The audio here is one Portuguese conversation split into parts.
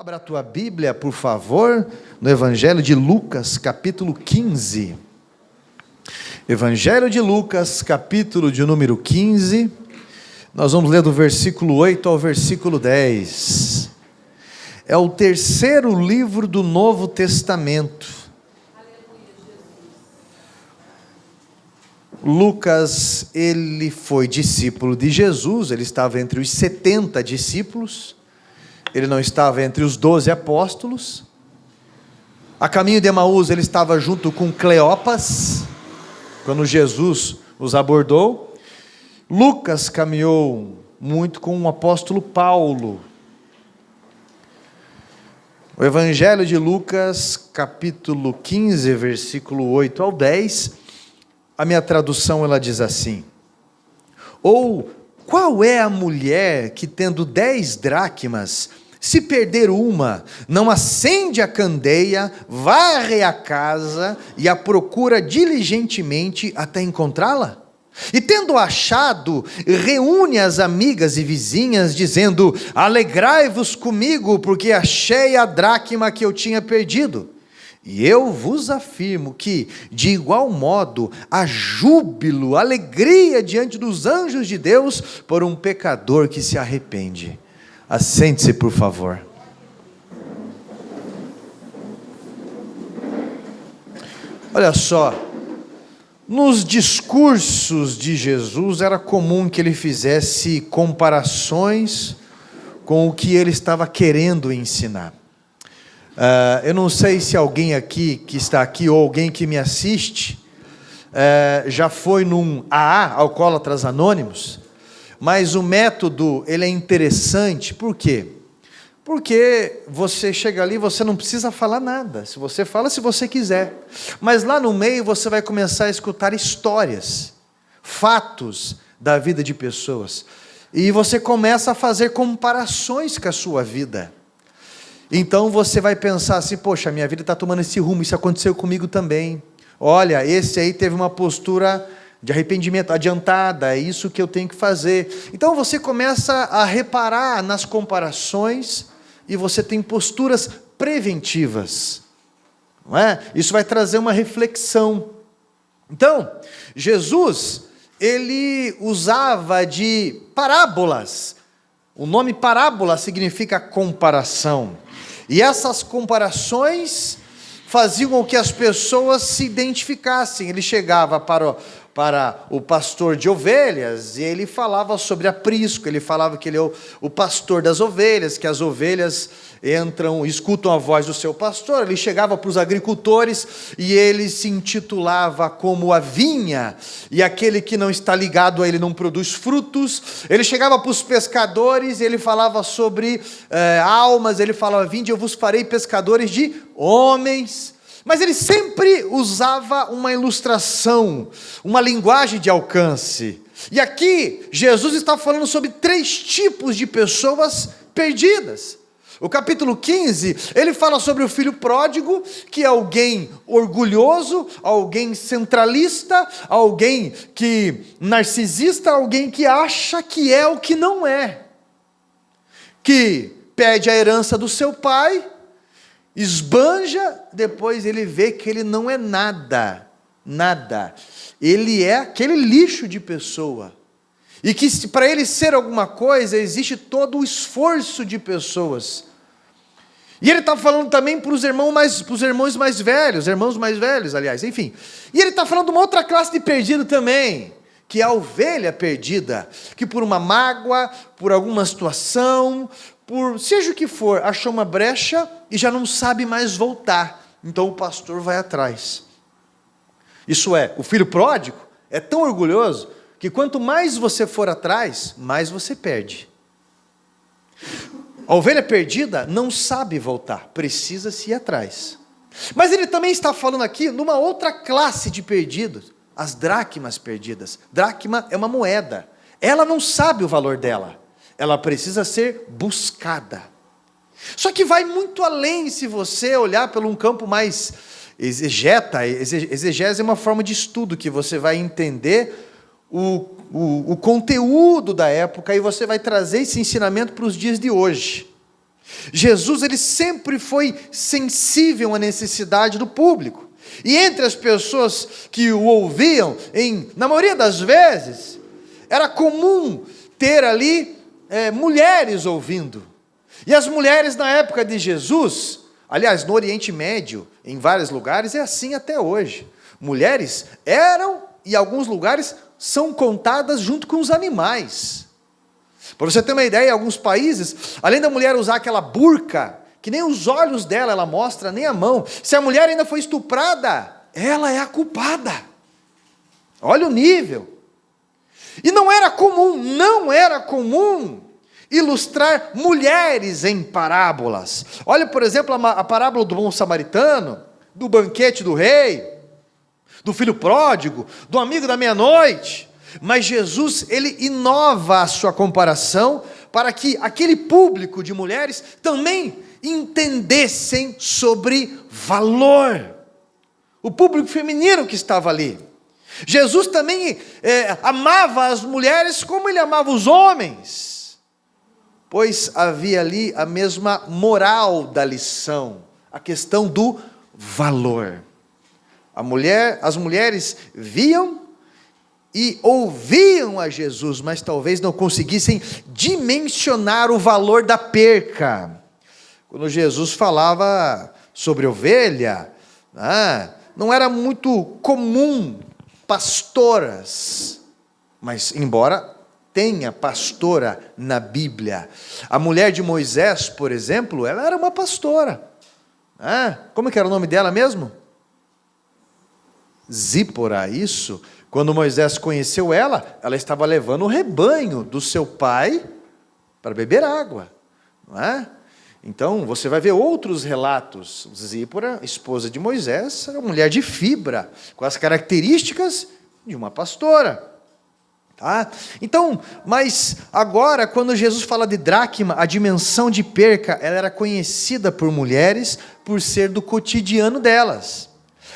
Abra a tua Bíblia, por favor, no Evangelho de Lucas, capítulo 15. Evangelho de Lucas, capítulo de número 15. Nós vamos ler do versículo 8 ao versículo 10. É o terceiro livro do Novo Testamento. Lucas, ele foi discípulo de Jesus, ele estava entre os 70 discípulos. Ele não estava entre os 12 apóstolos. A caminho de Emaús, ele estava junto com Cleopas, quando Jesus os abordou. Lucas caminhou muito com o apóstolo Paulo. O Evangelho de Lucas, capítulo 15, versículo 8 ao 10, a minha tradução ela diz assim: ou qual é a mulher que, tendo 10 dracmas, se perder uma, não acende a candeia, varre a casa e a procura diligentemente até encontrá-la? E tendo achado, reúne as amigas e vizinhas, dizendo: alegrai-vos comigo, porque achei a dracma que eu tinha perdido. E eu vos afirmo que, de igual modo, há júbilo, alegria diante dos anjos de Deus por um pecador que se arrepende. Assente-se, por favor. Olha só, nos discursos de Jesus era comum que ele fizesse comparações com o que ele estava querendo ensinar. Eu não sei se alguém aqui que está aqui ou alguém que me assiste já foi num AA, Alcoólatras Anônimos, mas o método ele é interessante. Por quê? Porque você chega ali, você não precisa falar nada. Se você fala, se você quiser, mas lá no meio você vai começar a escutar histórias, fatos da vida de pessoas, e você começa a fazer comparações com a sua vida. Então você vai pensar assim: poxa, minha vida está tomando esse rumo, isso aconteceu comigo também. Olha, esse aí teve uma postura de arrependimento adiantada, é isso que eu tenho que fazer. Então você começa a reparar nas comparações e você tem posturas preventivas, não é? Isso vai trazer uma reflexão. Então, Jesus, ele usava de parábolas. O nome parábola significa comparação. E essas comparações faziam com que as pessoas se identificassem. Ele chegava para o pastor de ovelhas e ele falava sobre aprisco. Ele falava que ele é o pastor das ovelhas, que as ovelhas escutam a voz do seu pastor. Ele chegava para os agricultores e ele se intitulava como a vinha, e aquele que não está ligado a ele não produz frutos. Ele chegava para os pescadores e ele falava sobre almas. Ele falava: vinde, eu vos farei pescadores de homens. Mas ele sempre usava uma ilustração, uma linguagem de alcance. E aqui Jesus está falando sobre 3 tipos de pessoas perdidas. O capítulo 15, ele fala sobre o filho pródigo, que é alguém orgulhoso, alguém centralista, alguém narcisista, alguém que acha que é o que não é, que pede a herança do seu pai, esbanja, depois ele vê que ele não é nada, ele é aquele lixo de pessoa, e que para ele ser alguma coisa, existe todo o esforço de pessoas. E ele está falando também para os irmãos mais velhos, aliás, enfim. E ele está falando de uma outra classe de perdido também, que é a ovelha perdida, que por uma mágoa, por alguma situação, por seja o que for, achou uma brecha e já não sabe mais voltar. Então o pastor vai atrás. Isso é, o filho pródigo é tão orgulhoso que quanto mais você for atrás, mais você perde. A ovelha perdida não sabe voltar, precisa se ir atrás. Mas ele também está falando aqui numa outra classe de perdidos, as dracmas perdidas. Dracma é uma moeda, ela não sabe o valor dela, ela precisa ser buscada. Só que vai muito além se você olhar por um campo mais exegeta. Exegese é uma forma de estudo que você vai entender o conteúdo da época, e você vai trazer esse ensinamento para os dias de hoje. Jesus, ele sempre foi sensível à necessidade do público. E entre as pessoas que o ouviam, na maioria das vezes, era comum ter ali mulheres ouvindo. E as mulheres na época de Jesus, aliás, no Oriente Médio, em vários lugares, é assim até hoje. Mulheres eram, e em alguns lugares, são contadas junto com os animais. Para você ter uma ideia, em alguns países, além da mulher usar aquela burca, que nem os olhos dela ela mostra, nem a mão. Se a mulher ainda foi estuprada, ela é a culpada. Olha o nível. E não era comum ilustrar mulheres em parábolas. Olha, por exemplo, a parábola do bom samaritano, do banquete do rei, do filho pródigo, do amigo da meia-noite. Mas Jesus, ele inova a sua comparação para que aquele público de mulheres também entendessem sobre valor. O público feminino que estava ali. Jesus também amava as mulheres como ele amava os homens, pois havia ali a mesma moral da lição, a questão do valor. As mulheres viam e ouviam a Jesus, mas talvez não conseguissem dimensionar o valor da perca. Quando Jesus falava sobre ovelha, não era muito comum pastoras, mas embora tenha pastora na Bíblia, a mulher de Moisés, por exemplo, ela era uma pastora. Como que era o nome dela mesmo? Zípora, isso. Quando Moisés conheceu ela, ela estava levando o rebanho do seu pai para beber água, não é? Então, você vai ver outros relatos. Zípora, esposa de Moisés, era uma mulher de fibra, com as características de uma pastora. Tá? Então, mas agora, quando Jesus fala de dracma, a dimensão de perca, ela era conhecida por mulheres por ser do cotidiano delas.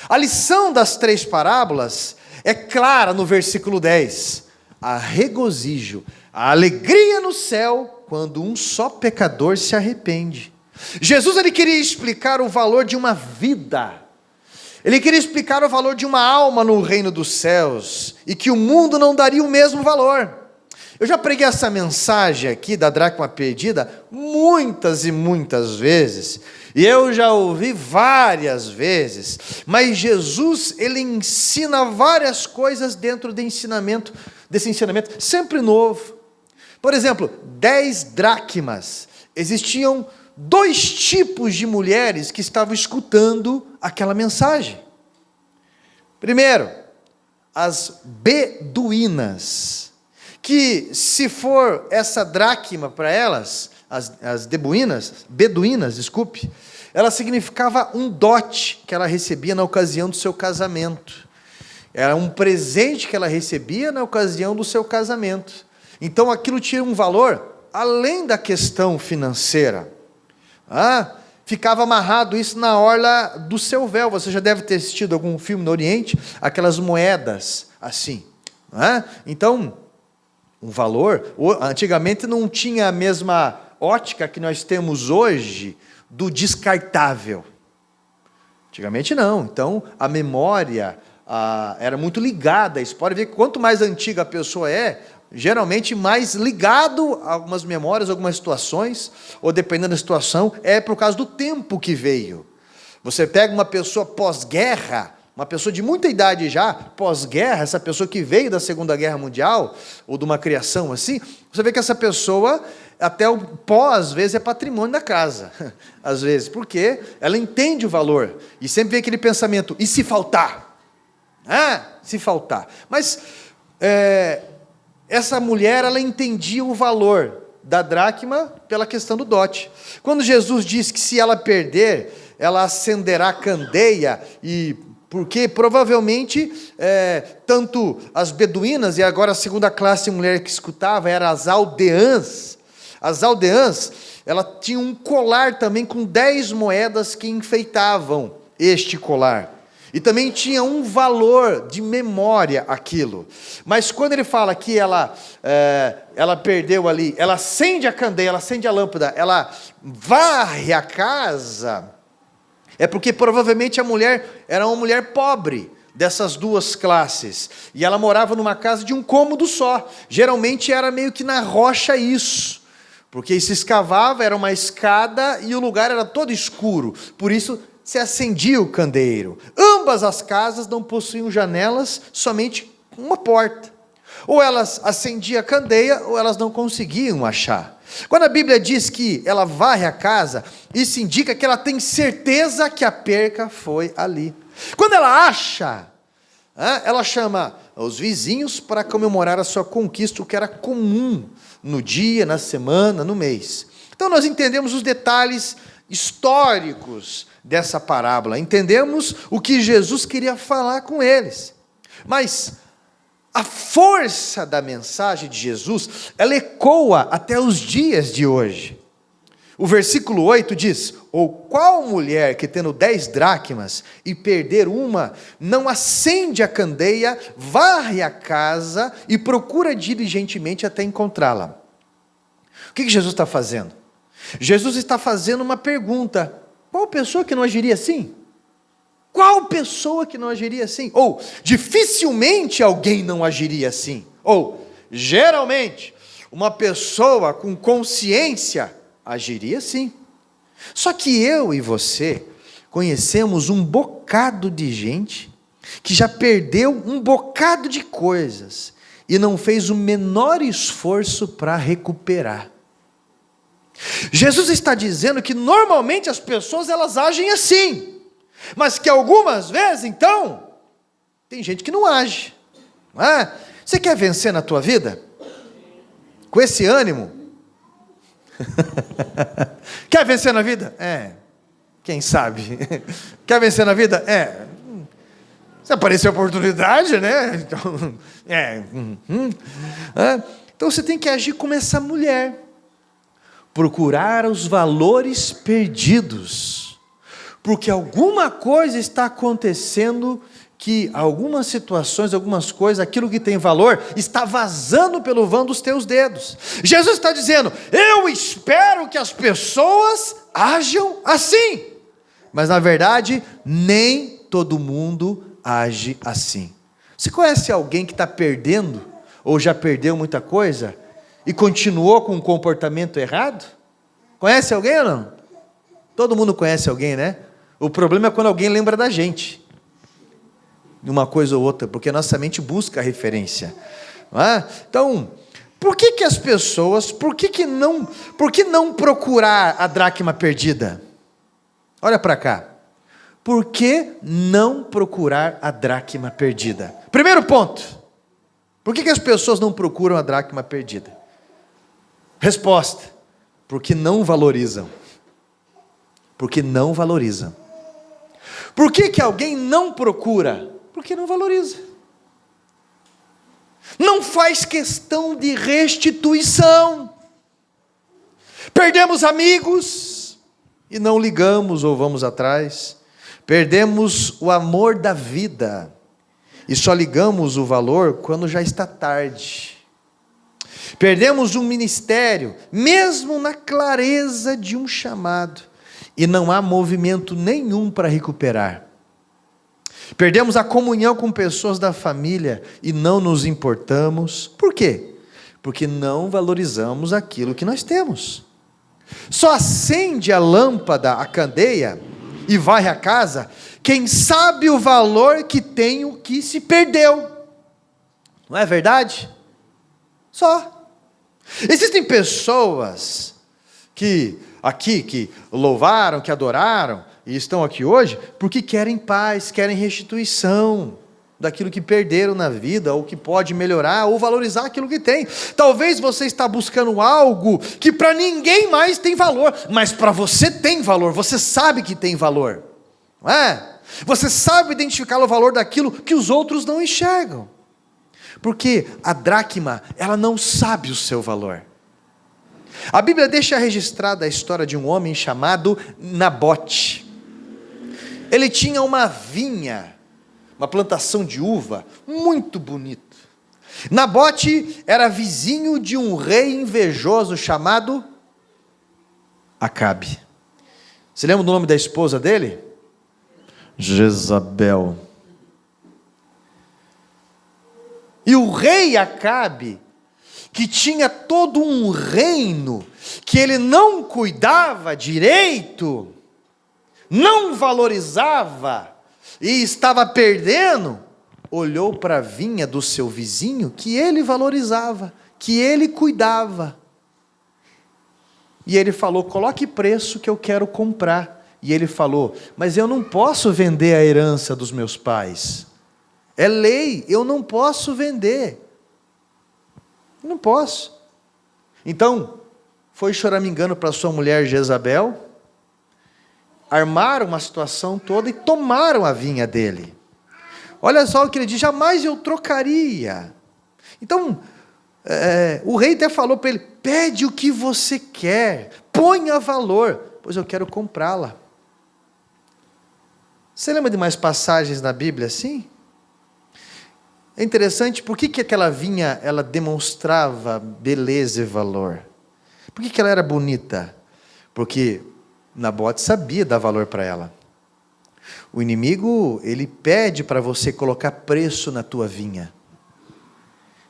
A lição das 3 parábolas é clara no versículo 10. Há regozijo, a alegria no céu, quando um só pecador se arrepende. Jesus, ele queria explicar o valor de uma vida. Ele queria explicar o valor de uma alma no reino dos céus, e que o mundo não daria o mesmo valor. Eu já preguei essa mensagem aqui da dracma perdida muitas e muitas vezes, e eu já ouvi várias vezes, mas Jesus, ele ensina várias coisas dentro desse ensinamento, sempre novo. Por exemplo, 10 dracmas. Existiam 2 tipos de mulheres que estavam escutando aquela mensagem. Primeiro, as beduínas, que se for essa dracma para elas, as beduínas, ela significava um dote que ela recebia na ocasião do seu casamento. Era um presente que ela recebia na ocasião do seu casamento. Então aquilo tinha um valor além da questão financeira. Ficava amarrado isso na orla do seu véu. Você já deve ter assistido algum filme no Oriente, aquelas moedas assim. Então, um valor, antigamente não tinha a mesma ótica que nós temos hoje do descartável. Antigamente não. Então, a memória era muito ligada. Você pode ver que quanto mais antiga a pessoa geralmente mais ligado a algumas memórias, algumas situações, ou dependendo da situação, é por causa do tempo que veio. Você pega uma pessoa pós-guerra, uma pessoa de muita idade já, pós-guerra, essa pessoa que veio da Segunda Guerra Mundial, ou de uma criação assim, você vê que essa pessoa, até o pó, às vezes, é patrimônio da casa, às vezes, porque ela entende o valor, e sempre vem aquele pensamento, e se faltar? Se faltar. Mas, essa mulher, ela entendia o valor da dracma pela questão do dote. Quando Jesus diz que se ela perder, ela acenderá a candeia, porque provavelmente tanto as beduínas, e agora a segunda classe de mulher que escutava, eram as aldeãs. As aldeãs, ela tinha um colar também com 10 moedas que enfeitavam este colar. E também tinha um valor de memória aquilo. Mas quando ele fala que ela perdeu ali, ela acende a candeia, ela acende a lâmpada, ela varre a casa, é porque provavelmente a mulher era uma mulher pobre, dessas duas classes. E ela morava numa casa de um cômodo só. Geralmente era meio que na rocha isso. Porque se escavava, era uma escada e o lugar era todo escuro. Por isso se acendia o candeeiro. Ambas as casas não possuíam janelas, somente uma porta. Ou elas acendiam a candeia, ou elas não conseguiam achar. Quando a Bíblia diz que ela varre a casa, isso indica que ela tem certeza que a perca foi ali. Quando ela acha, ela chama os vizinhos para comemorar a sua conquista, o que era comum no dia, na semana, no mês. Então nós entendemos os detalhes históricos dessa parábola, entendemos o que Jesus queria falar com eles. Mas a força da mensagem de Jesus, ela ecoa até os dias de hoje. O versículo 8 diz: ou qual mulher que tendo 10 dracmas e perder uma, não acende a candeia, varre a casa e procura diligentemente até encontrá-la? O que Jesus está fazendo? Jesus está fazendo uma pergunta: qual pessoa que não agiria assim? Qual pessoa que não agiria assim? Ou, dificilmente alguém não agiria assim. Ou, geralmente, uma pessoa com consciência agiria assim. Só que eu e você conhecemos um bocado de gente que já perdeu um bocado de coisas e não fez o menor esforço para recuperar. Jesus está dizendo que normalmente as pessoas elas agem assim, mas que algumas vezes, então, tem gente que não age. Não é? Você quer vencer na tua vida? Com esse ânimo? Quer vencer na vida? Quem sabe? Quer vencer na vida? Se aparecer a oportunidade, né? Então você tem que agir como essa mulher. Procurar os valores perdidos. Porque alguma coisa está acontecendo que algumas situações, algumas coisas, aquilo que tem valor, está vazando pelo vão dos teus dedos. Jesus está dizendo: eu espero que as pessoas ajam assim. Mas na verdade, nem todo mundo age assim. Você conhece alguém que está perdendo, ou já perdeu muita coisa, e continuou com um comportamento errado? Conhece alguém ou não? Todo mundo conhece alguém, né? O problema é quando alguém lembra da gente de uma coisa ou outra, porque nossa mente busca a referência. Não é? Então, por que as pessoas, por que não procurar a dracma perdida? Olha para cá. Por que não procurar a dracma perdida? Primeiro ponto. Por que as pessoas não procuram a dracma perdida? Resposta: porque não valorizam. Porque não valorizam. Por que alguém não procura? Porque não valoriza. Não faz questão de restituição. Perdemos amigos e não ligamos ou vamos atrás. Perdemos o amor da vida e só ligamos o valor quando já está tarde. Perdemos um ministério, mesmo na clareza de um chamado, e não há movimento nenhum para recuperar. Perdemos a comunhão com pessoas da família e não nos importamos. Por quê? Porque não valorizamos aquilo que nós temos. Só acende a lâmpada, a candeia, e varre a casa quem sabe o valor que tem o que se perdeu. Não é verdade? Só. Existem pessoas que louvaram, que adoraram, e estão aqui hoje, porque querem paz, querem restituição daquilo que perderam na vida, ou que pode melhorar, ou valorizar aquilo que tem. Talvez você está buscando algo que para ninguém mais tem valor, mas para você tem valor, você sabe que tem valor, não é? Você sabe identificar o valor daquilo que os outros não enxergam, porque a dracma, ela não sabe o seu valor. A Bíblia deixa registrada a história de um homem chamado Nabote. Ele tinha uma vinha uma plantação de uva, muito bonito. Nabote era vizinho de um rei invejoso chamado Acabe. Você lembra do nome da esposa dele? Jezabel. E o rei Acabe, que tinha todo um reino, que ele não cuidava direito, não valorizava, e estava perdendo, olhou para a vinha do seu vizinho, que ele valorizava, que ele cuidava. E ele falou, coloque preço que eu quero comprar. E ele falou, mas eu não posso vender a herança dos meus pais. É lei, eu não posso vender. Não posso. Então, foi choramingando para sua mulher Jezabel, armaram uma situação toda e tomaram a vinha dele. Olha só o que ele diz, jamais eu trocaria. Então, o rei até falou para ele, pede o que você quer, ponha valor, pois eu quero comprá-la. Você lembra de mais passagens na Bíblia assim? É interessante, por que aquela vinha, ela demonstrava beleza e valor? Por que ela era bonita? Porque Nabote sabia dar valor para ela. O inimigo, ele pede para você colocar preço na tua vinha.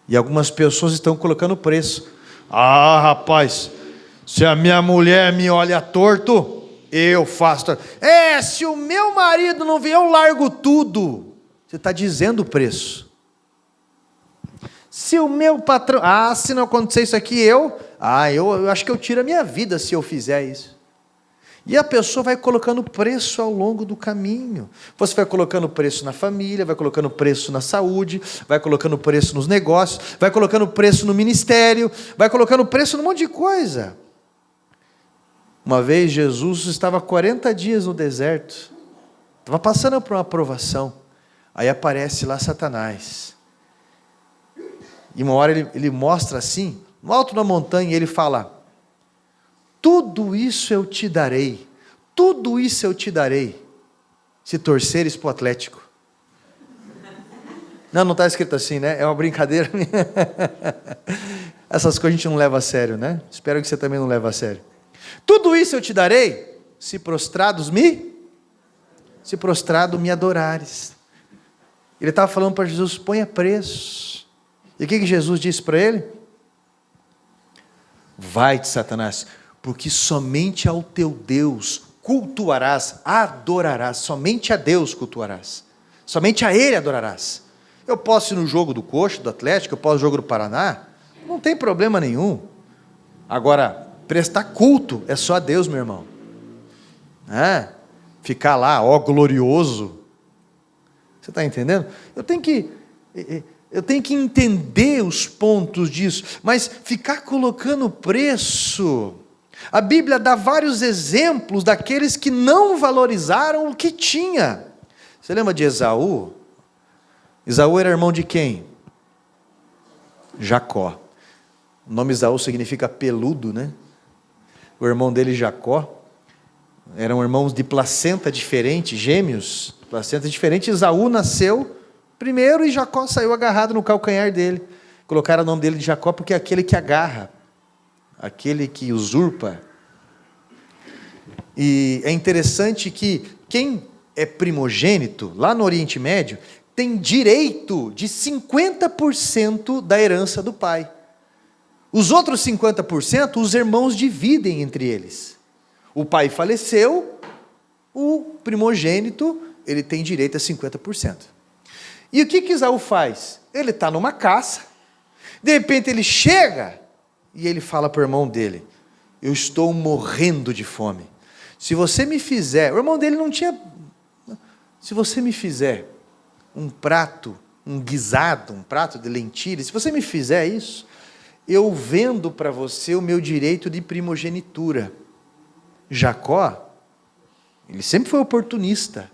E algumas pessoas estão colocando preço. Ah, rapaz, se a minha mulher me olha torto, eu faço. Se o meu marido não vier, eu largo tudo. Você está dizendo o preço. Se o meu patrão, se não acontecer isso aqui, eu acho que eu tiro a minha vida se eu fizer isso. E a pessoa vai colocando preço ao longo do caminho. Você vai colocando preço na família, vai colocando preço na saúde, vai colocando preço nos negócios, vai colocando preço no ministério, vai colocando preço num monte de coisa. Uma vez Jesus estava 40 dias no deserto, estava passando por uma provação, aí aparece lá Satanás. E uma hora ele mostra assim, no alto da montanha, ele fala, tudo isso eu te darei, tudo isso eu te darei, se torceres para o Atlético. Não está escrito assim, né? É uma brincadeira. Essas coisas a gente não leva a sério, né? Espero que você também não leve a sério. Tudo isso eu te darei, se prostrado me adorares. Ele estava falando para Jesus, ponha preço. E o que Jesus disse para ele? Vai-te, Satanás, porque somente ao teu Deus cultuarás, adorarás, somente a Deus cultuarás, somente a Ele adorarás. Eu posso ir no jogo do Coxa, do Atlético, eu posso ir no jogo do Paraná, não tem problema nenhum. Agora, prestar culto é só a Deus, meu irmão. Ficar lá, ó glorioso, você está entendendo? Eu tenho que entender os pontos disso, mas ficar colocando preço. A Bíblia dá vários exemplos daqueles que não valorizaram o que tinha. Você lembra de Esaú? Esaú era irmão de quem? Jacó. O nome Esaú significa peludo, né? O irmão dele, Jacó, eram irmãos de placenta diferente, gêmeos, placenta diferente. Esaú nasceu primeiro e Jacó saiu agarrado no calcanhar dele. Colocaram o nome dele de Jacó porque é aquele que agarra, aquele que usurpa. E é interessante que quem é primogênito, lá no Oriente Médio, tem direito de 50% da herança do pai. Os outros 50%, os irmãos dividem entre eles. O pai faleceu, o primogênito, ele tem direito a 50%. E o que Esaú faz? Ele está numa caça, de repente ele chega, e ele fala para o irmão dele, eu estou morrendo de fome. Se você me fizer, o irmão dele não tinha, se você me fizer um prato, um guisado, um prato de lentilhas, se você me fizer isso, eu vendo para você o meu direito de primogenitura. Jacó, ele sempre foi oportunista,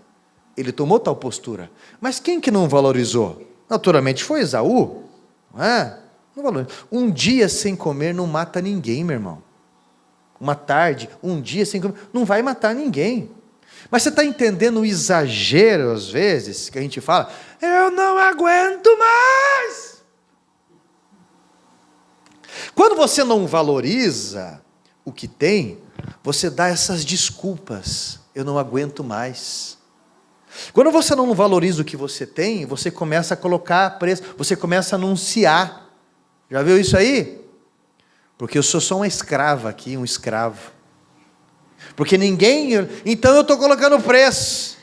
ele tomou tal postura, mas quem que não valorizou? Naturalmente foi Esaú, não valorizou. Um dia sem comer não mata ninguém, meu irmão. Uma tarde, um dia sem comer, não vai matar ninguém. Mas você está entendendo o exagero, às vezes, que a gente fala, eu não aguento mais. Quando você não valoriza o que tem, você dá essas desculpas, eu não aguento mais. Quando você não valoriza o que você tem, você começa a colocar preço, você começa a anunciar. Já viu isso aí? Porque eu sou só uma escrava aqui, um escravo. Porque ninguém, então eu estou colocando preço.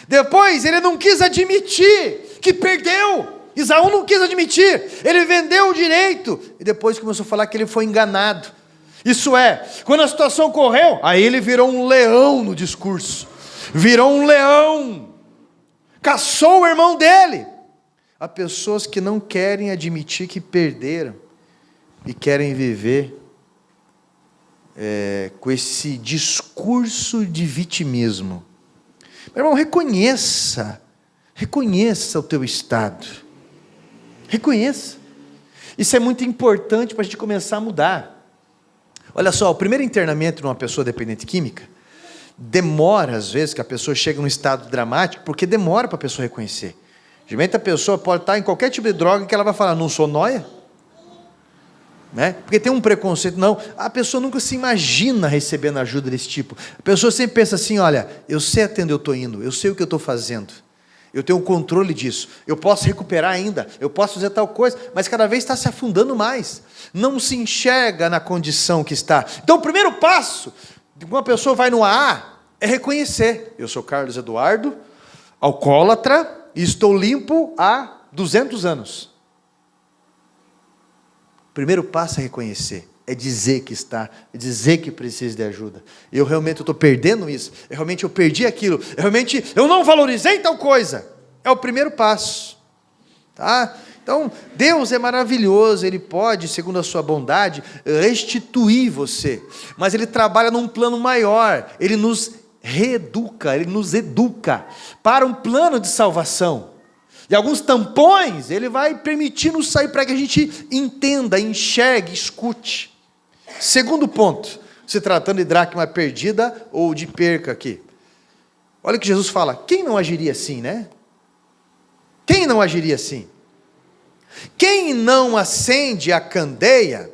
Depois ele não quis admitir que perdeu. Esaú não quis admitir, ele vendeu o direito. E depois começou a falar que ele foi enganado. Isso é, quando a situação correu, aí ele virou um leão no discurso. Virou um leão. Caçou o irmão dele. Há pessoas que não querem admitir que perderam. E querem viver com esse discurso de vitimismo. Meu irmão, reconheça o teu estado, reconheça, isso é muito importante para a gente começar a mudar. Olha só, o primeiro internamento de uma pessoa dependente química, demora às vezes que a pessoa chega num estado dramático, porque demora para a pessoa reconhecer. Geralmente a pessoa pode estar em qualquer tipo de droga que ela vai falar, não sou nóia, né? Porque tem um preconceito, não, a pessoa nunca se imagina recebendo ajuda desse tipo, a pessoa sempre pensa assim, olha, eu sei até onde eu estou indo, eu sei o que eu estou fazendo, eu tenho um controle disso, eu posso recuperar ainda, eu posso fazer tal coisa, mas cada vez está se afundando mais, não se enxerga na condição que está. Então o primeiro passo, quando uma pessoa vai no AA, é reconhecer, eu sou Carlos Eduardo, alcoólatra, e estou limpo há 200 anos. O primeiro passo é reconhecer, é dizer que está, é dizer que precisa de ajuda. Eu realmente estou perdendo isso, eu perdi aquilo, eu não valorizei tal coisa. É o primeiro passo. Tá? Então, Deus é maravilhoso, Ele pode, segundo a sua bondade, restituir você. Mas Ele trabalha num plano maior, Ele nos reeduca, Ele nos educa para um plano de salvação. E alguns tampões, Ele vai permitindo sair para que a gente entenda, enxergue, escute. Segundo ponto, se tratando de dracma perdida ou de perca aqui. Olha o que Jesus fala, quem não agiria assim, né? Quem não agiria assim? Quem não acende a candeia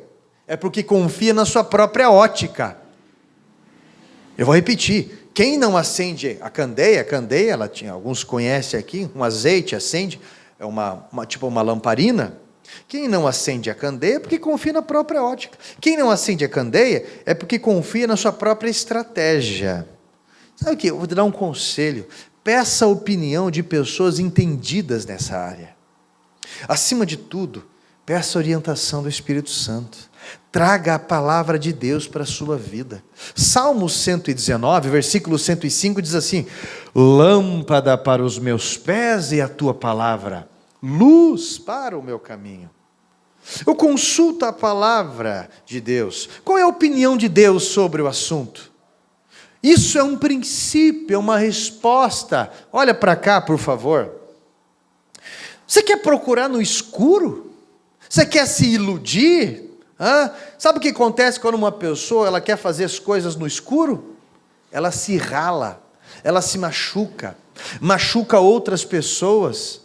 é porque confia na sua própria ótica. Eu vou repetir. Quem não acende a candeia, ela tinha, alguns conhecem aqui, um azeite acende, é tipo uma lamparina. Quem não acende a candeia é porque confia na própria ótica. Quem não acende a candeia é porque confia na sua própria estratégia. Sabe o que? Eu vou te dar um conselho. Peça a opinião de pessoas entendidas nessa área. Acima de tudo, peça a orientação do Espírito Santo. Traga a palavra de Deus para a sua vida. Salmo 119, versículo 105 diz assim, lâmpada para os meus pés e a tua palavra, luz para o meu caminho. Eu consulto a palavra de Deus. Qual é a opinião de Deus sobre o assunto? Isso é um princípio, é uma resposta. Olha para cá, por favor. Você quer procurar no escuro? Você quer se iludir? Sabe o que acontece quando uma pessoa ela quer fazer as coisas no escuro? Ela se rala, ela se machuca outras pessoas,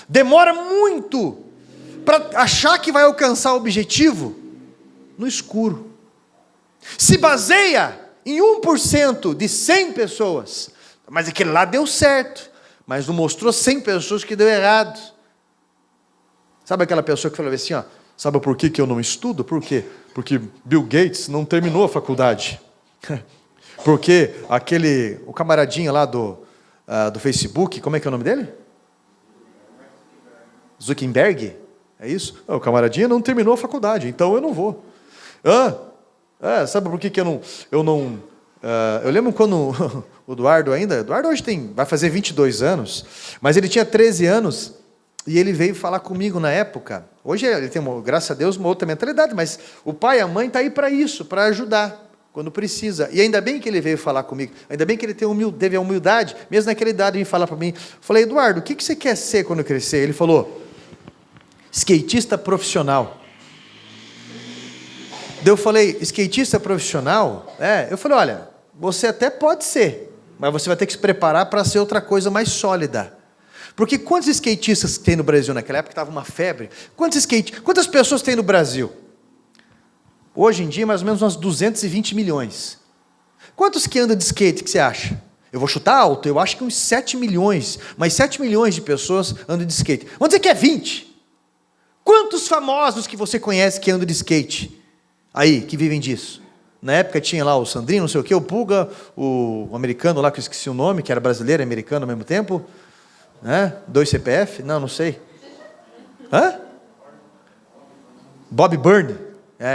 demora muito para achar que vai alcançar o objetivo no escuro, se baseia em 1% de 100 pessoas, mas aquele lá deu certo, mas não mostrou 100 pessoas que deu errado. Sabe aquela pessoa que falou assim, sabe por que eu não estudo? Por quê? Porque Bill Gates não terminou a faculdade. Porque o camaradinho lá do Facebook, como é que é o nome dele? Zuckerberg? É isso? O camaradinho não terminou a faculdade, então eu não vou. Sabe por que eu não... eu lembro quando o Eduardo hoje vai fazer 22 anos, mas ele tinha 13 anos, e ele veio falar comigo na época. Hoje ele tem, graças a Deus, uma outra mentalidade, mas o pai e a mãe estão aí para isso, para ajudar, quando precisa. E ainda bem que ele veio falar comigo, ainda bem que ele teve a humildade, mesmo naquela idade, de falar para mim. Falei, Eduardo, o que você quer ser quando crescer? Ele falou, skatista profissional. Daí eu falei, skatista profissional? Eu falei, olha, você até pode ser, mas você vai ter que se preparar para ser outra coisa mais sólida. Porque quantos skatistas tem no Brasil? Naquela época estava uma febre. Quantas pessoas tem no Brasil? Hoje em dia, mais ou menos umas 220 milhões. Quantos que andam de skate, que você acha? Eu vou chutar alto, eu acho que uns 7 milhões. Mas 7 milhões de pessoas andam de skate. Vamos dizer que é 20. Quantos famosos que você conhece que andam de skate? Aí, que vivem disso? Na época tinha lá o Sandrinho, não sei o quê, o Pulga, o americano lá, que eu esqueci o nome, que era brasileiro e americano ao mesmo tempo. 2 CPF? Não sei. Bob Byrne?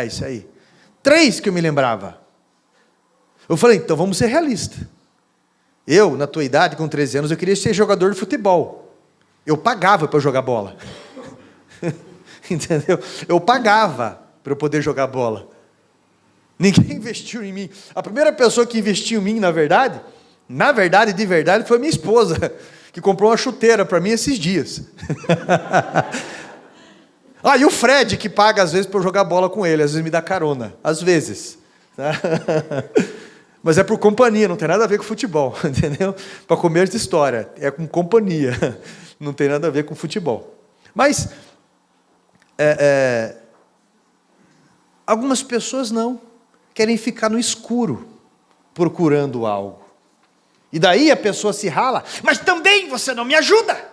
Isso aí. 3 que eu me lembrava. Eu falei, então vamos ser realistas. Eu, na tua idade, com 13 anos, eu queria ser jogador de futebol. Eu pagava para jogar bola. Entendeu? Eu pagava para eu poder jogar bola. Ninguém investiu em mim. A primeira pessoa que investiu em mim, de verdade, foi minha esposa, que comprou uma chuteira para mim esses dias. E o Fred, que paga às vezes para eu jogar bola com ele, às vezes me dá carona, às vezes. Mas é por companhia, não tem nada a ver com futebol, entendeu? Para comer essa história, é com companhia, não tem nada a ver com futebol. Mas, algumas pessoas não, querem ficar no escuro, procurando algo. E daí a pessoa se rala, mas também você não me ajuda.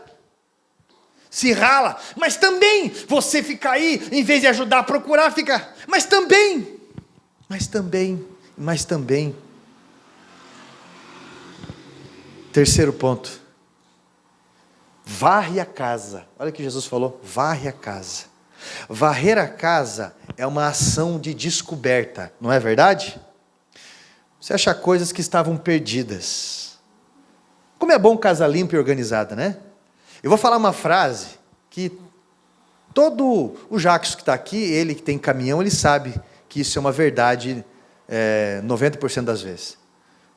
Se rala, mas também você fica aí, em vez de ajudar a procurar, fica, mas também. Terceiro ponto. Varre a casa. Olha o que Jesus falou, varre a casa. Varrer a casa é uma ação de descoberta, não é verdade? Você acha coisas que estavam perdidas. Como é bom casa limpa e organizada, né? Eu vou falar uma frase que todo o Jackson que está aqui, ele que tem caminhão, ele sabe que isso é uma verdade 90% das vezes.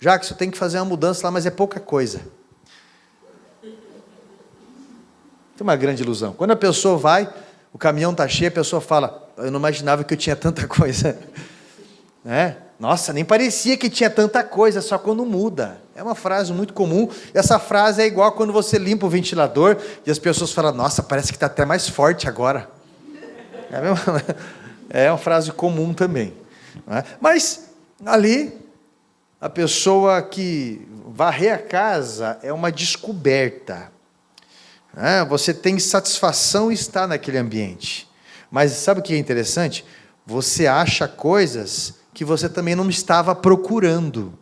Jackson, tem que fazer uma mudança lá, mas é pouca coisa. Tem uma grande ilusão. Quando a pessoa vai, o caminhão está cheio, a pessoa fala, eu não imaginava que eu tinha tanta coisa. Nossa, nem parecia que tinha tanta coisa, só quando muda. É uma frase muito comum. Essa frase é igual quando você limpa o ventilador e as pessoas falam, nossa, parece que está até mais forte agora. É uma frase comum também. Mas ali, a pessoa que varrer a casa é uma descoberta. Você tem satisfação em estar naquele ambiente. Mas sabe o que é interessante? Você acha coisas que você também não estava procurando.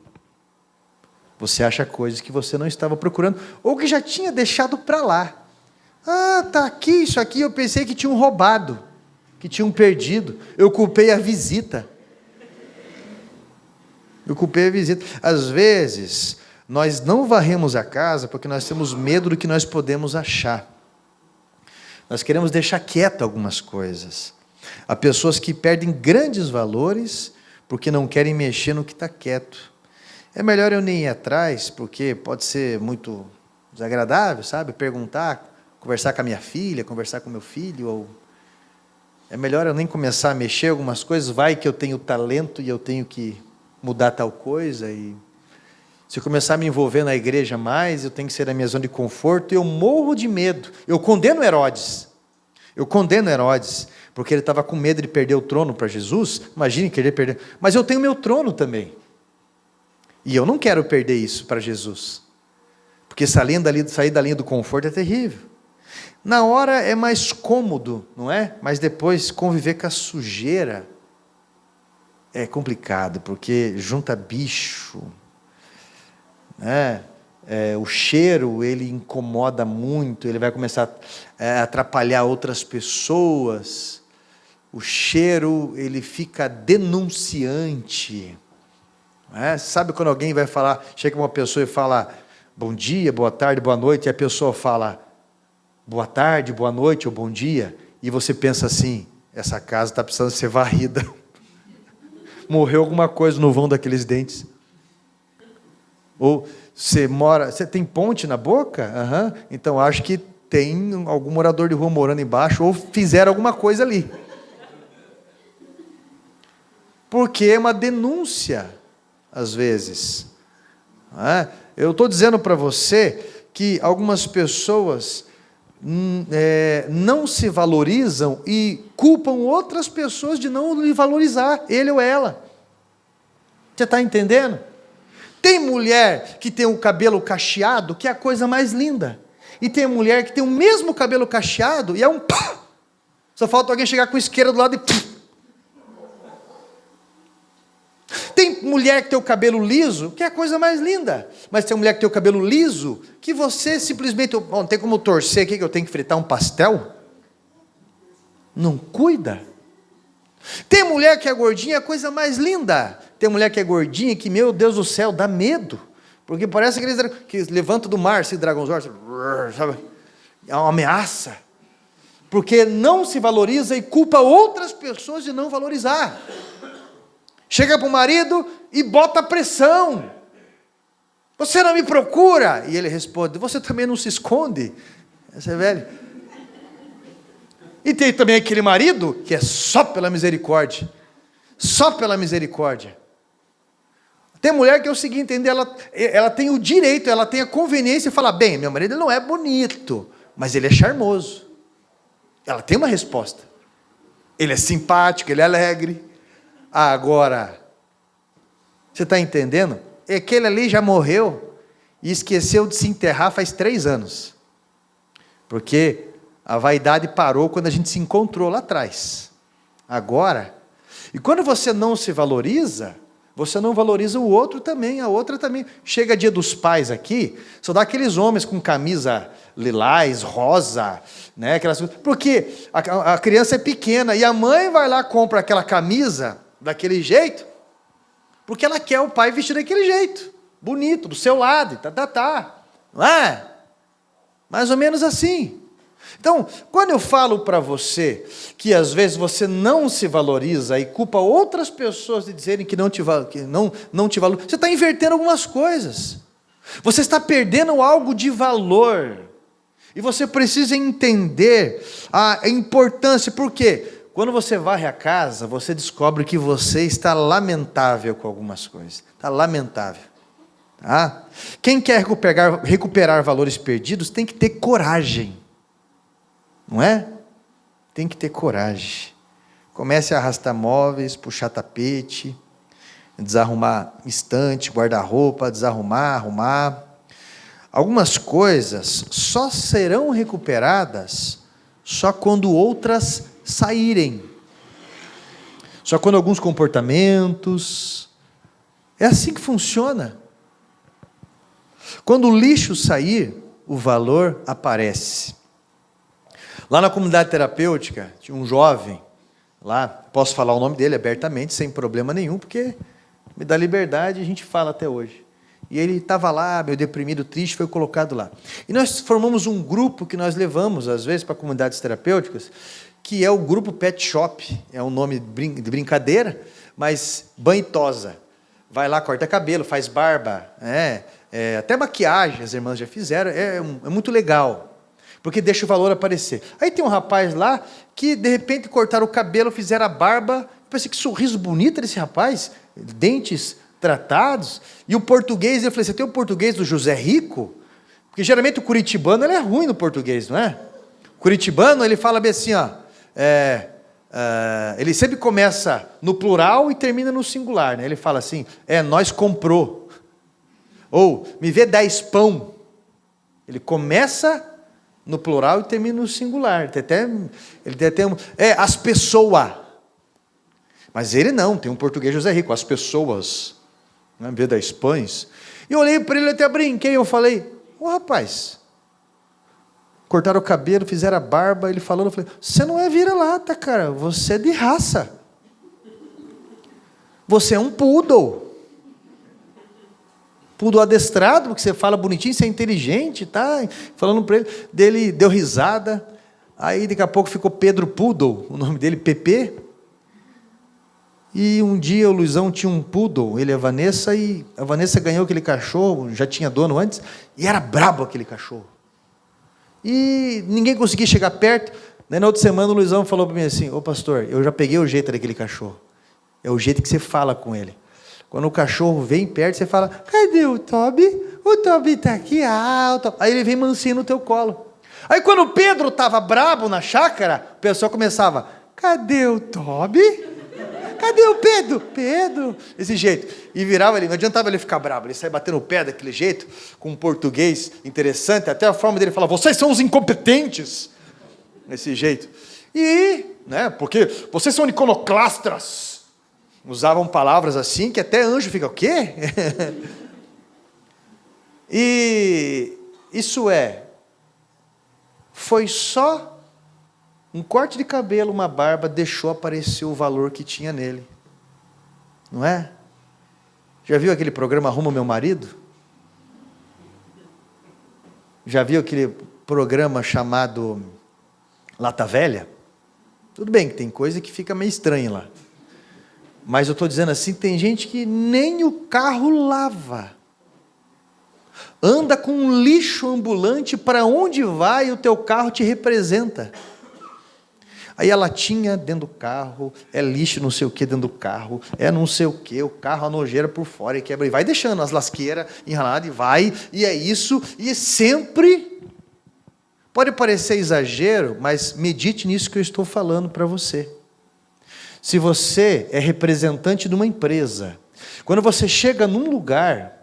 Você acha coisas que você não estava procurando, ou que já tinha deixado para lá. Está aqui, isso aqui, eu pensei que tinham roubado, que tinham perdido. Eu culpei a visita. Às vezes, nós não varremos a casa porque nós temos medo do que nós podemos achar. Nós queremos deixar quieto algumas coisas. Há pessoas que perdem grandes valores porque não querem mexer no que está quieto. É melhor eu nem ir atrás, porque pode ser muito desagradável, sabe? Perguntar, conversar com a minha filha, conversar com meu filho, ou é melhor eu nem começar a mexer algumas coisas, vai que eu tenho talento e eu tenho que mudar tal coisa, e se eu começar a me envolver na igreja mais, eu tenho que ser da minha zona de conforto, e eu morro de medo. Eu condeno Herodes, porque ele estava com medo de perder o trono para Jesus. Imagine querer perder, mas eu tenho meu trono também. E eu não quero perder isso para Jesus. Porque sair da linha do conforto é terrível. Na hora é mais cômodo, não é? Mas depois conviver com a sujeira é complicado, porque junta bicho. O cheiro, ele incomoda muito, ele vai começar a atrapalhar outras pessoas. O cheiro, ele fica denunciante. Sabe quando alguém vai falar, chega uma pessoa e fala, bom dia, boa tarde, boa noite, e a pessoa fala, boa tarde, boa noite ou bom dia, e você pensa assim, essa casa está precisando ser varrida. Morreu alguma coisa no vão daqueles dentes. Ou você tem ponte na boca? Então acho que tem algum morador de rua morando embaixo, ou fizeram alguma coisa ali. Porque é uma denúncia. Às vezes, Eu estou dizendo para você que algumas pessoas não se valorizam e culpam outras pessoas de não lhe valorizar, ele ou ela. Você está entendendo? Tem mulher que tem o cabelo cacheado, que é a coisa mais linda. E tem mulher que tem o mesmo cabelo cacheado e é um pá! Só falta alguém chegar com isqueira do lado e pá! Tem mulher que tem o cabelo liso, que é a coisa mais linda. Mas tem mulher que tem o cabelo liso, que você simplesmente... Não tem como torcer aqui que eu tenho que fritar um pastel? Não cuida. Tem mulher que é gordinha, é a coisa mais linda. Tem mulher que é gordinha, que, meu Deus do céu, dá medo. Porque parece aqueles que levantam do mar, esse dragãozão, sabe? É uma ameaça. Porque não se valoriza e culpa outras pessoas de não valorizar. Chega para o marido e bota pressão. Você não me procura? E ele responde, você também não se esconde. Essa é velho. E tem também aquele marido que é só pela misericórdia. Só pela misericórdia. Tem mulher que é o seguinte, ela tem o direito, ela tem a conveniência de falar, bem, meu marido não é bonito, mas ele é charmoso. Ela tem uma resposta. Ele é simpático, ele é alegre. Agora, você está entendendo? Aquele ali já morreu e esqueceu de se enterrar faz 3 anos. Porque a vaidade parou quando a gente se encontrou lá atrás. Agora, e quando você não se valoriza, você não valoriza o outro também, a outra também. Chega dia dos pais aqui, só dá aqueles homens com camisa lilás, rosa, né? Aquelas, porque a criança é pequena e a mãe vai lá e compra aquela camisa daquele jeito, porque ela quer o pai vestir daquele jeito, bonito, do seu lado, não é? Mais ou menos assim. Então, quando eu falo para você que às vezes você não se valoriza e culpa outras pessoas de dizerem que não te valorizam, você está invertendo algumas coisas. Você está perdendo algo de valor. E você precisa entender a importância. Por quê? Quando você varre a casa, você descobre que você está lamentável com algumas coisas. Está lamentável. Tá? Quem quer recuperar valores perdidos tem que ter coragem. Não é? Tem que ter coragem. Comece a arrastar móveis, puxar tapete, desarrumar estante, guarda-roupa, desarrumar, arrumar. Algumas coisas só serão recuperadas só quando outras saírem. Só quando alguns comportamentos... É assim que funciona. Quando o lixo sair, o valor aparece. Lá na comunidade terapêutica, tinha um jovem, lá, posso falar o nome dele abertamente, sem problema nenhum, porque me dá liberdade e a gente fala até hoje. E ele estava lá, meio deprimido, triste, foi colocado lá. E nós formamos um grupo que nós levamos, às vezes, para comunidades terapêuticas, que é o grupo Pet Shop, é um nome de brincadeira, mas banho e tosa. Vai lá, corta cabelo, faz barba, até maquiagem, as irmãs já fizeram, é muito legal. Porque deixa o valor aparecer. Aí tem um rapaz lá que, de repente, cortaram o cabelo, fizeram a barba. Eu pensei, que sorriso bonito desse rapaz. Dentes tratados. E o português, eu falei, você tem o português do José Rico? Porque, geralmente, o curitibano ele é ruim no português, não é? O curitibano, ele fala bem assim, ó, ele sempre começa no plural e termina no singular. Né? Ele fala assim, nós comprou. Ou, me vê 10 pão. Ele começa... no plural e termina no singular. Ele tem até as pessoas. Mas ele não, tem um português José Rico, as pessoas, né, vê 10 pães. E eu olhei para ele, até brinquei, eu falei, rapaz, cortaram o cabelo, fizeram a barba, ele falando, eu falei, você não é vira-lata, cara, você é de raça. Você é um poodle. Poodle adestrado, porque você fala bonitinho, você é inteligente, tá? Falando para ele, dele deu risada, aí daqui a pouco ficou Pedro Poodle, o nome dele, PP. E um dia o Luizão tinha um poodle, ele e a Vanessa ganhou aquele cachorro, já tinha dono antes, e era brabo aquele cachorro. E ninguém conseguia chegar perto. Na outra semana o Luizão falou para mim assim, pastor, eu já peguei o jeito daquele cachorro. É o jeito que você fala com ele. Quando o cachorro vem perto, você fala, cadê o Toby? O Toby está aqui. Aí ele vem mansinho no teu colo. Aí quando o Pedro estava brabo na chácara, o pessoal começava, cadê o Toby? Cadê o Pedro? Pedro, desse jeito. E virava ele, não adiantava ele ficar bravo, ele saia batendo o pé daquele jeito, com um português interessante, até a forma dele falar, vocês são os incompetentes. Desse jeito. E, porque vocês são iconoclastras. Usavam palavras assim, que até anjo fica, o quê? E isso foi só um corte de cabelo, uma barba, deixou aparecer o valor que tinha nele. Não é? Já viu aquele programa Arruma Meu Marido? Já viu aquele programa chamado Lata Velha? Tudo bem que tem coisa que fica meio estranha lá. Mas eu estou dizendo assim, tem gente que nem o carro lava. Anda com um lixo ambulante, para onde vai o teu carro te representa. Aí a latinha dentro do carro, é lixo não sei o que dentro do carro, é não sei o que, o carro, a nojeira por fora, e quebra, e vai deixando as lasqueiras enraladas, e vai, e é isso, e sempre, pode parecer exagero, mas medite nisso que eu estou falando para você. Se você é representante de uma empresa, quando você chega num lugar,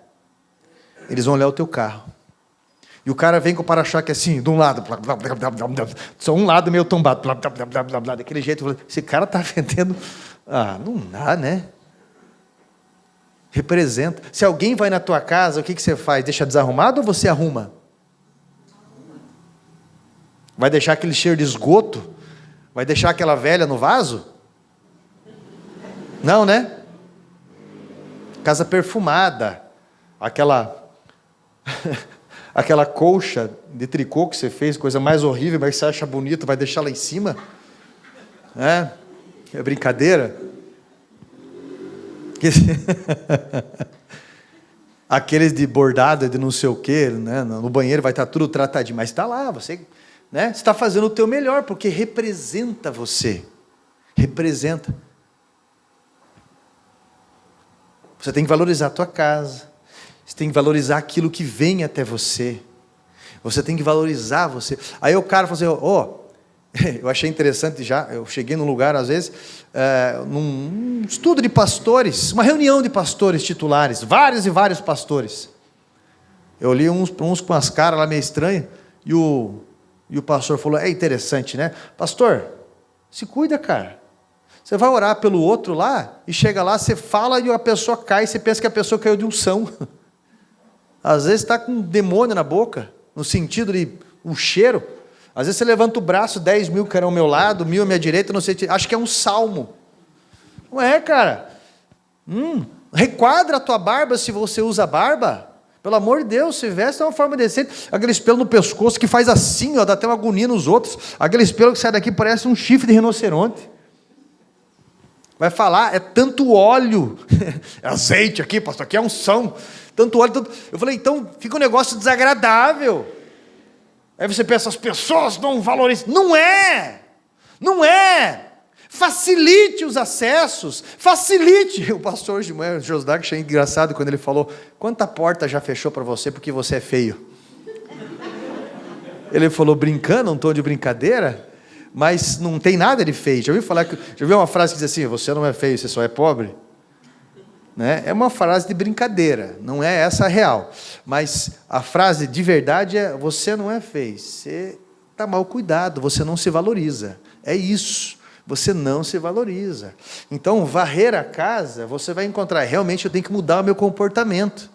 eles vão olhar o teu carro. E o cara vem com o para-choque assim, de um lado, só um lado meio tombado, daquele jeito. Esse cara está vendendo. Não dá, né? Representa. Se alguém vai na tua casa, o que você faz? Deixa desarrumado ou você arruma? Vai deixar aquele cheiro de esgoto? Vai deixar aquela velha no vaso? Não, né? Casa perfumada, aquela colcha de tricô que você fez, coisa mais horrível, mas você acha bonito, vai deixar lá em cima? É brincadeira? Aqueles de bordado, de não sei o quê, né? No banheiro vai estar tudo tratadinho, mas está lá, você está fazendo o teu melhor, porque representa você. Representa. Você tem que valorizar a tua casa. Você tem que valorizar aquilo que vem até você. Você tem que valorizar você. Aí o cara falou assim, eu achei interessante já, eu cheguei num lugar, às vezes, num estudo de pastores, uma reunião de pastores titulares, vários e vários pastores. Eu li uns com as caras lá meio estranhas, e o pastor falou, é interessante, né? Pastor, se cuida, cara. Você vai orar pelo outro lá, e chega lá, você fala e a pessoa cai, e você pensa que a pessoa caiu de unção. Às vezes está com um demônio na boca, no sentido de um cheiro. Às vezes você levanta o braço, 10 mil cairão ao meu lado, 1000 à minha direita, não sei, acho que é um salmo. Não é, cara? Requadra a tua barba se você usa barba. Pelo amor de Deus, se veste de uma forma decente. Aqueles pelos no pescoço que faz assim, dá até uma agonia nos outros. Aqueles pelos que sai daqui parece um chifre de rinoceronte. Vai falar, é tanto óleo, é azeite aqui, pastor, aqui é unção, tanto óleo, tanto... Eu falei, então fica um negócio desagradável. Aí você pensa, as pessoas não valorizam. Não é! Facilite os acessos, facilite. O pastor de manhã, Josdag, achei engraçado quando ele falou, quanta porta já fechou para você porque você é feio? Ele falou brincando, um tom de brincadeira, mas não tem nada de feio. Já ouviu uma frase que diz assim, você não é feio, você só é pobre? Né? É uma frase de brincadeira, não é essa a real. Mas a frase de verdade é, você não é feio, você está mal cuidado, você não se valoriza. É isso, você não se valoriza. Então, varrer a casa, você vai encontrar, realmente eu tenho que mudar o meu comportamento.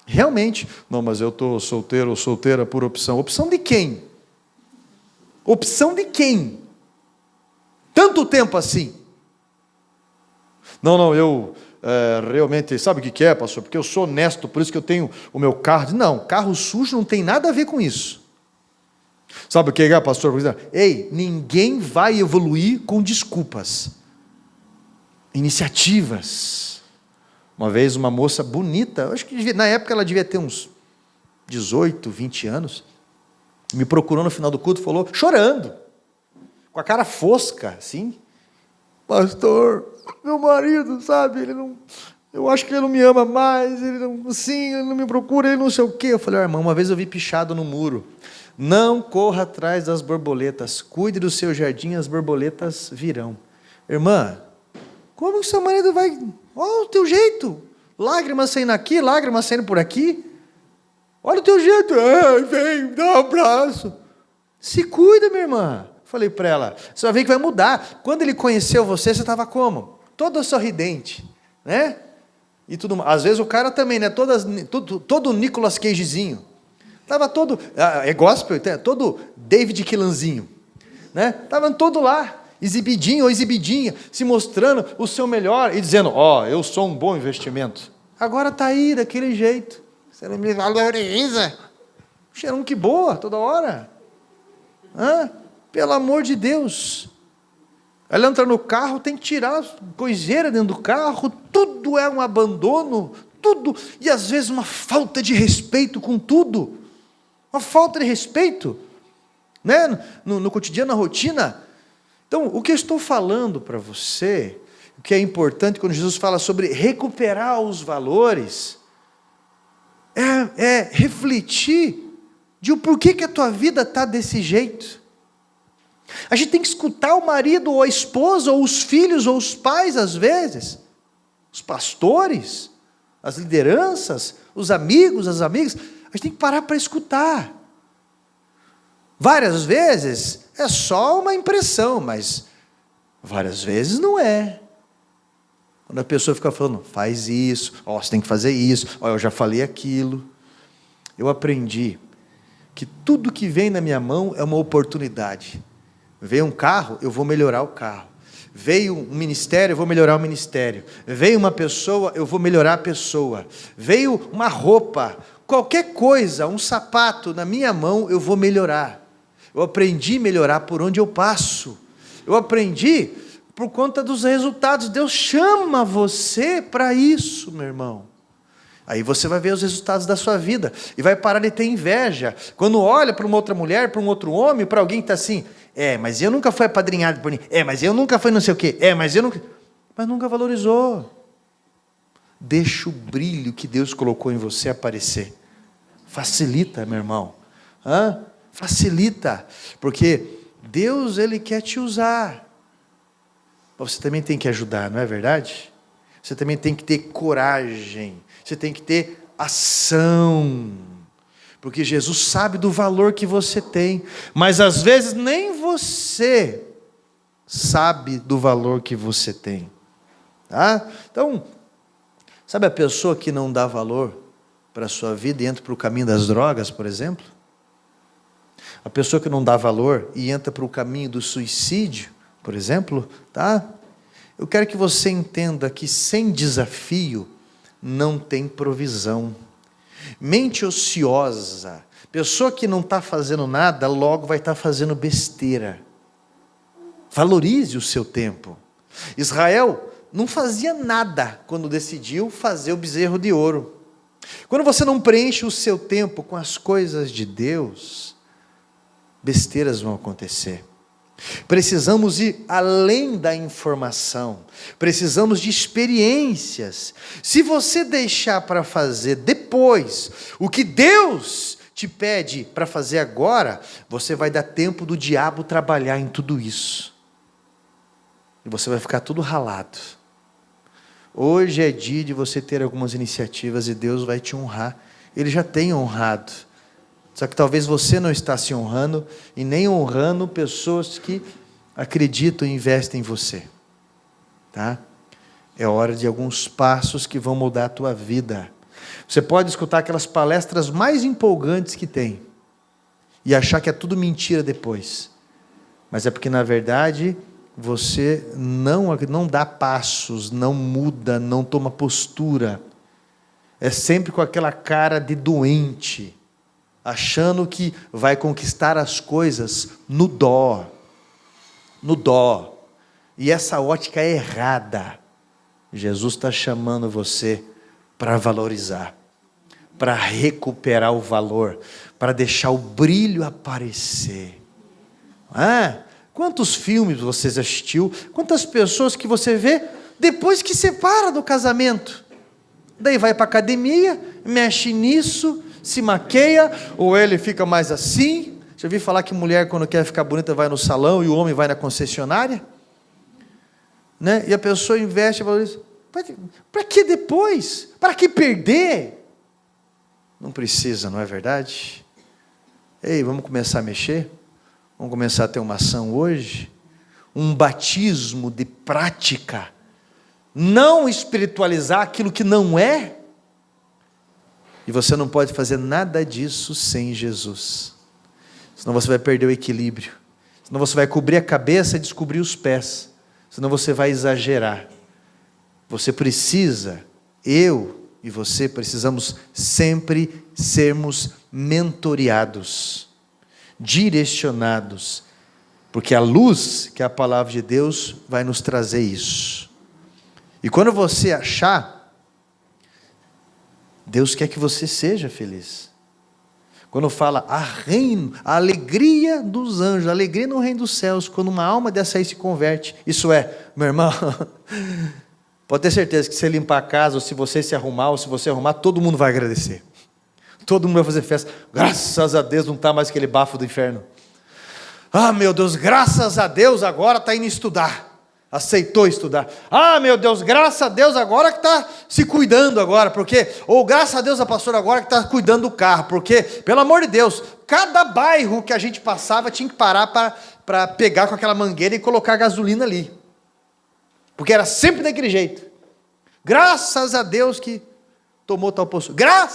Realmente. Não, mas eu estou solteiro ou solteira por opção. Opção de quem? Opção de quem? Tanto tempo assim? Não, eu realmente, sabe o que é, pastor? Porque eu sou honesto, por isso que eu tenho o meu carro. Não, carro sujo não tem nada a ver com isso. Sabe o que é, pastor? Ei, ninguém vai evoluir com desculpas. Iniciativas. Uma vez uma moça bonita, acho que na época ela devia ter uns 18, 20 anos, me procurou no final do culto e falou, chorando, com a cara fosca, assim, pastor, meu marido, sabe, ele eu acho que ele não me ama mais, ele não, assim, ele não me procura, ele não sei o quê. Eu falei, irmão, uma vez eu vi pichado no muro: não corra atrás das borboletas, cuide do seu jardim, as borboletas virão. Irmã, como que seu marido vai... Olha o teu jeito, lágrimas saindo aqui, lágrimas saindo por aqui. Olha o teu jeito, vem, dá um abraço. Se cuida, minha irmã. Falei para ela, você vai ver que vai mudar. Quando ele conheceu você, você estava como? Todo sorridente, né? E tudo, às vezes o cara também, né? Todo Nicolas Cagezinho. Estava todo, é gospel, todo David Quilanzinho, né? Estava todo lá, exibidinho ou exibidinha, se mostrando o seu melhor e dizendo, eu sou um bom investimento. Agora está aí, daquele jeito. Você não me valoriza. Cheirão que boa, toda hora. Pelo amor de Deus. Ela entra no carro, tem que tirar coiseira dentro do carro, tudo é um abandono, tudo, e às vezes uma falta de respeito com tudo. Uma falta de respeito, né? No cotidiano, na rotina. Então, o que eu estou falando para você, o que é importante quando Jesus fala sobre recuperar os valores, é refletir de o porquê que a tua vida está desse jeito. A gente tem que escutar o marido, ou a esposa, ou os filhos, ou os pais, às vezes, os pastores, as lideranças, os amigos, as amigas. A gente tem que parar para escutar. Várias vezes é só uma impressão, mas várias vezes não é. Quando a pessoa fica falando, faz isso, você tem que fazer isso, eu já falei aquilo. Eu aprendi que tudo que vem na minha mão é uma oportunidade. Veio um carro, eu vou melhorar o carro. Veio um ministério, eu vou melhorar o ministério. Veio uma pessoa, eu vou melhorar a pessoa. Veio uma roupa, qualquer coisa, um sapato na minha mão, eu vou melhorar. Eu aprendi a melhorar por onde eu passo. Eu aprendi por conta dos resultados. Deus chama você para isso, meu irmão. Aí você vai ver os resultados da sua vida e vai parar de ter inveja. Quando olha para uma outra mulher, para um outro homem, para alguém que está assim, mas eu nunca fui apadrinhado por ninguém, mas eu nunca fui não sei o quê, mas nunca valorizou. Deixa o brilho que Deus colocou em você aparecer. Facilita, meu irmão. Facilita, porque Deus, Ele quer te usar. Você também tem que ajudar, não é verdade? Você também tem que ter coragem, você tem que ter ação, porque Jesus sabe do valor que você tem, mas às vezes nem você sabe do valor que você tem, tá? Então, sabe a pessoa que não dá valor para a sua vida e entra para o caminho das drogas, por exemplo? A pessoa que não dá valor e entra para o caminho do suicídio, por exemplo, tá? Eu quero que você entenda que sem desafio não tem provisão. Mente ociosa, pessoa que não está fazendo nada, logo vai estar fazendo besteira. Valorize o seu tempo. Israel não fazia nada quando decidiu fazer o bezerro de ouro. Quando você não preenche o seu tempo com as coisas de Deus, besteiras vão acontecer. Precisamos ir além da informação, precisamos de experiências. Se você deixar para fazer depois o que Deus te pede para fazer agora, você vai dar tempo do diabo trabalhar em tudo isso, e você vai ficar tudo ralado. Hoje é dia de você ter algumas iniciativas e Deus vai te honrar. Ele já tem honrado. Só que talvez você não está se honrando e nem honrando pessoas que acreditam e investem em você. Tá? É hora de alguns passos que vão mudar a tua vida. Você pode escutar aquelas palestras mais empolgantes que tem e achar que é tudo mentira depois. Mas é porque, na verdade, você não dá passos, não muda, não toma postura. É sempre com aquela cara de doente, achando que vai conquistar as coisas no dó. E essa ótica é errada. Jesus está chamando você para valorizar, para recuperar o valor, para deixar o brilho aparecer. Quantos filmes você assistiu? Quantas pessoas que você vê depois que separa do casamento? Daí vai para a academia, mexe nisso, se maqueia, ou ele fica mais assim. Já ouvi falar que mulher, quando quer ficar bonita, vai no salão e o homem vai na concessionária? Né? E a pessoa investe e valoriza. Para que depois? Para que perder? Não precisa, não é verdade? Ei, vamos começar a mexer? Vamos começar a ter uma ação hoje? Um batismo de prática. Não espiritualizar aquilo que não é. E você não pode fazer nada disso sem Jesus. Senão você vai perder o equilíbrio. Senão você vai cobrir a cabeça e descobrir os pés. Senão você vai exagerar. Você precisa, eu e você precisamos sempre sermos mentoreados, direcionados, porque a luz, que é a palavra de Deus, vai nos trazer isso. E quando você achar, Deus quer que você seja feliz. Quando fala a alegria dos anjos, a alegria no reino dos céus, quando uma alma dessa aí se converte, isso é, meu irmão, pode ter certeza que se você limpar a casa, ou se você se arrumar, ou se você arrumar, todo mundo vai agradecer. Todo mundo vai fazer festa. Graças a Deus não está mais aquele bafo do inferno. Ah, meu Deus, graças a Deus agora está indo estudar. Aceitou estudar. Ah, meu Deus, graças a Deus agora que está se cuidando agora, porque, ou graças a Deus a pastora agora que está cuidando do carro, porque, pelo amor de Deus, cada bairro que a gente passava tinha que parar para pegar com aquela mangueira e colocar gasolina ali. Porque era sempre daquele jeito. Graças a Deus que tomou tal postura.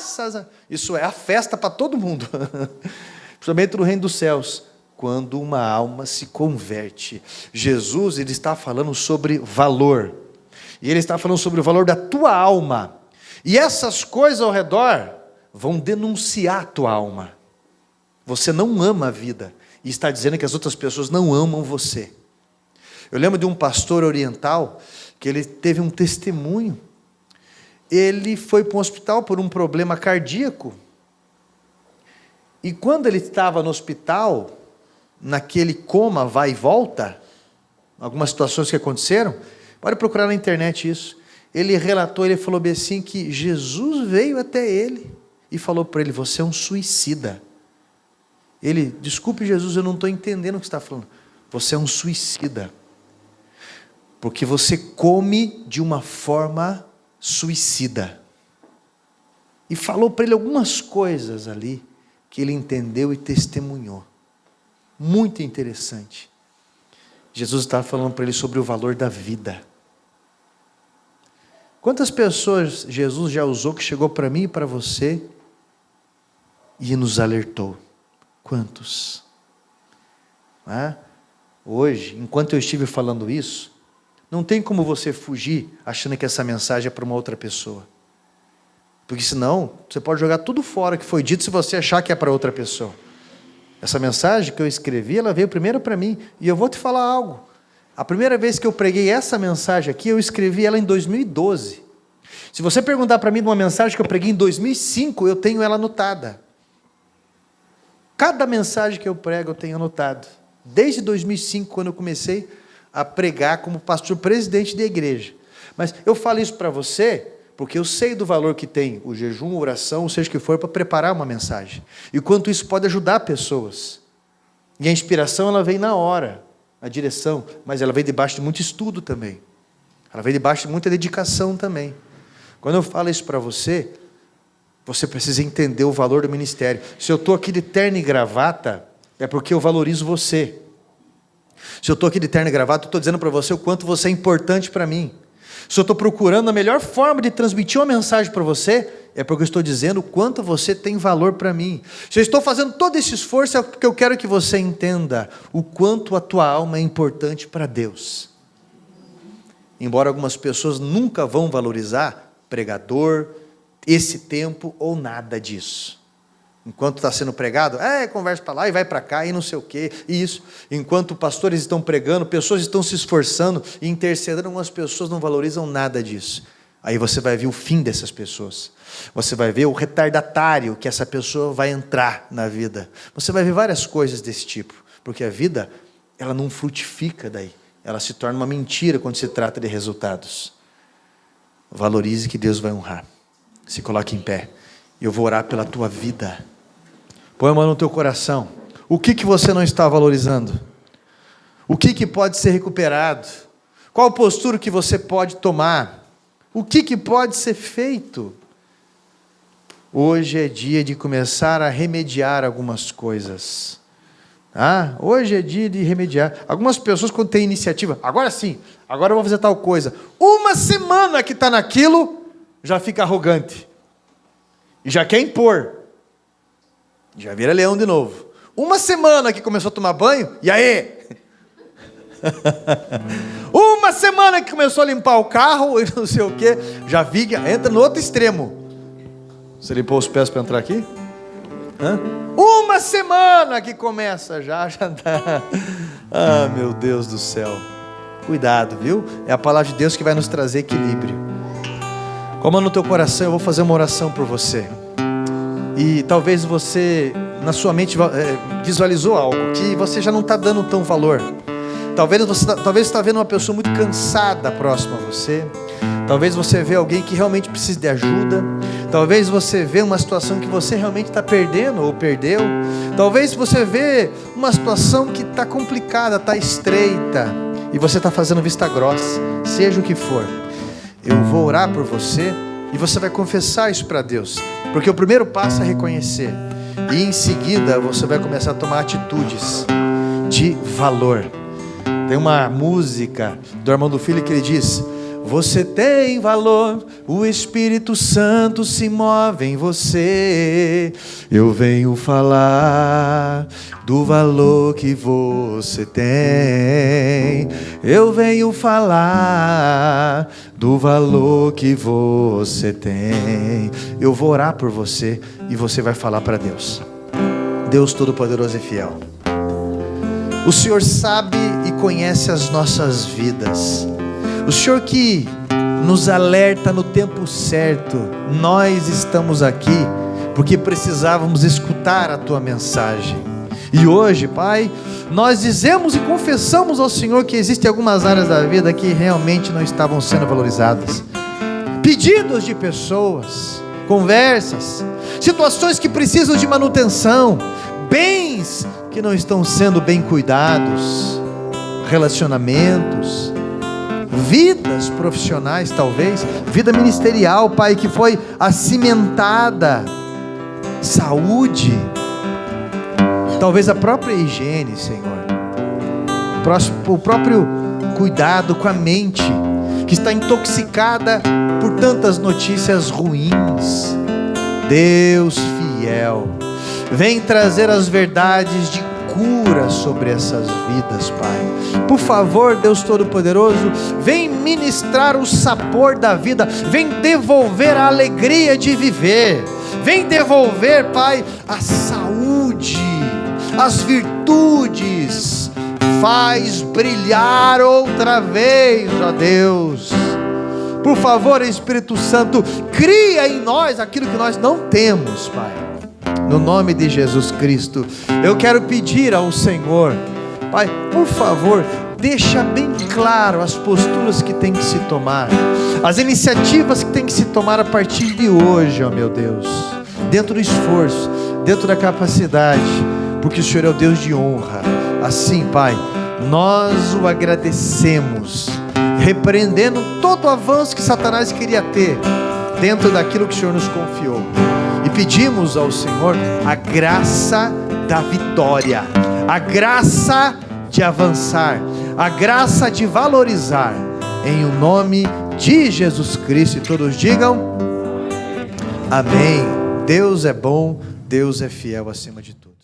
Isso é a festa para todo mundo. Principalmente no reino dos céus. Quando uma alma se converte. Jesus, ele está falando sobre valor. E ele está falando sobre o valor da tua alma. E essas coisas ao redor vão denunciar a tua alma. Você não ama a vida. E está dizendo que as outras pessoas não amam você. Eu lembro de um pastor oriental, que ele teve um testemunho. Ele foi para um hospital por um problema cardíaco. E quando ele estava no hospital, naquele coma, vai e volta, algumas situações que aconteceram, pode procurar na internet isso. Ele relatou, ele falou bem assim, que Jesus veio até ele e falou para ele, você é um suicida. Ele, desculpe Jesus, eu não estou entendendo o que você está falando. Você é um suicida. Porque você come de uma forma suicida. E falou para ele algumas coisas ali, que ele entendeu e testemunhou. Muito interessante. Jesus estava falando para ele sobre o valor da vida. Quantas pessoas Jesus já usou que chegou para mim e para você e nos alertou? Quantos? Hoje, enquanto eu estive falando isso, não tem como você fugir achando que essa mensagem é para uma outra pessoa. Porque senão, você pode jogar tudo fora que foi dito se você achar que é para outra pessoa. Essa mensagem que eu escrevi, ela veio primeiro para mim. E eu vou te falar algo. A primeira vez que eu preguei essa mensagem aqui, eu escrevi ela em 2012. Se você perguntar para mim de uma mensagem que eu preguei em 2005, eu tenho ela anotada. Cada mensagem que eu prego, eu tenho anotado. Desde 2005, quando eu comecei a pregar como pastor presidente da igreja. Mas eu falo isso para você, porque eu sei do valor que tem o jejum, a oração, seja o que for, para preparar uma mensagem. E quanto isso pode ajudar pessoas. E a inspiração, ela vem na hora, a direção, mas ela vem debaixo de muito estudo também. Ela vem debaixo de muita dedicação também. Quando eu falo isso para você, você precisa entender o valor do ministério. Se eu estou aqui de terno e gravata, é porque eu valorizo você. Se eu estou aqui de terno e gravata, eu estou dizendo para você o quanto você é importante para mim. Se eu estou procurando a melhor forma de transmitir uma mensagem para você, é porque eu estou dizendo o quanto você tem valor para mim. Se eu estou fazendo todo esse esforço, é porque eu quero que você entenda o quanto a tua alma é importante para Deus. Embora algumas pessoas nunca vão valorizar pregador, esse tempo ou nada disso. Enquanto está sendo pregado, conversa para lá e vai para cá e não sei o quê, e isso. Enquanto pastores estão pregando, pessoas estão se esforçando e intercedendo, algumas pessoas não valorizam nada disso. Aí você vai ver o fim dessas pessoas. Você vai ver o retardatário que essa pessoa vai entrar na vida. Você vai ver várias coisas desse tipo, porque a vida, ela não frutifica daí. Ela se torna uma mentira quando se trata de resultados. Valorize que Deus vai honrar. Se coloque em pé. Eu vou orar pela tua vida. Põe a mão no teu coração. O que você não está valorizando? O que pode ser recuperado? Qual postura que você pode tomar? O que pode ser feito? Hoje é dia de começar a remediar algumas coisas. Hoje é dia de remediar. Algumas pessoas, quando têm iniciativa, agora sim, agora eu vou fazer tal coisa. Uma semana que está naquilo, já fica arrogante. E já quer impor. Já vira leão de novo. Uma semana que começou a tomar banho, e aí? Uma semana que começou a limpar o carro, e não sei o que, já entra no outro extremo. Você limpou os pés para entrar aqui? Uma semana que começa já dá. Meu Deus do céu. Cuidado, viu? É a palavra de Deus que vai nos trazer equilíbrio. Como no teu coração, eu vou fazer uma oração por você. E talvez você, na sua mente, visualizou algo que você já não está dando tão valor. Talvez você está vendo uma pessoa muito cansada próxima a você. Talvez você vê alguém que realmente precisa de ajuda. Talvez você vê uma situação que você realmente está perdendo ou perdeu. Talvez você vê uma situação que está complicada, está estreita, e você está fazendo vista grossa, seja o que for. Eu vou orar por você e você vai confessar isso para Deus, porque o primeiro passo é reconhecer, e em seguida você vai começar a tomar atitudes de valor. Tem uma música do Armando Filho que ele diz: você tem valor, o Espírito Santo se move em você. Eu venho falar do valor que você tem. Eu venho falar do valor que você tem. Eu vou orar por você e você vai falar para Deus. Deus Todo-Poderoso e Fiel, o Senhor sabe e conhece as nossas vidas. O Senhor que nos alerta no tempo certo. Nós estamos aqui porque precisávamos escutar a Tua mensagem. E hoje, Pai, nós dizemos e confessamos ao Senhor que existem algumas áreas da vida que realmente não estavam sendo valorizadas. Pedidos de pessoas, conversas, situações que precisam de manutenção, bens que não estão sendo bem cuidados, relacionamentos, vidas profissionais talvez, vida ministerial, Pai, que foi acimentada, saúde, talvez a própria higiene, Senhor, o próprio cuidado com a mente, que está intoxicada por tantas notícias ruins. Deus fiel, vem trazer as verdades de cura sobre essas vidas, Pai. Por favor, Deus Todo-Poderoso, vem ministrar o sabor da vida, vem devolver a alegria de viver, vem devolver, Pai, a saúde, as virtudes, faz brilhar outra vez, ó Deus. Por favor, Espírito Santo, cria em nós aquilo que nós não temos, Pai. No nome de Jesus Cristo, eu quero pedir ao Senhor, Pai, por favor, deixa bem claro as posturas que tem que se tomar, as iniciativas que tem que se tomar a partir de hoje, ó meu Deus, dentro do esforço, dentro da capacidade, porque o Senhor é o Deus de honra. Assim, Pai, nós o agradecemos, repreendendo todo o avanço que Satanás queria ter dentro daquilo que o Senhor nos confiou. E pedimos ao Senhor a graça da vitória, a graça de avançar, a graça de valorizar, em o nome de Jesus Cristo. E todos digam amém. Deus é bom, Deus é fiel acima de tudo.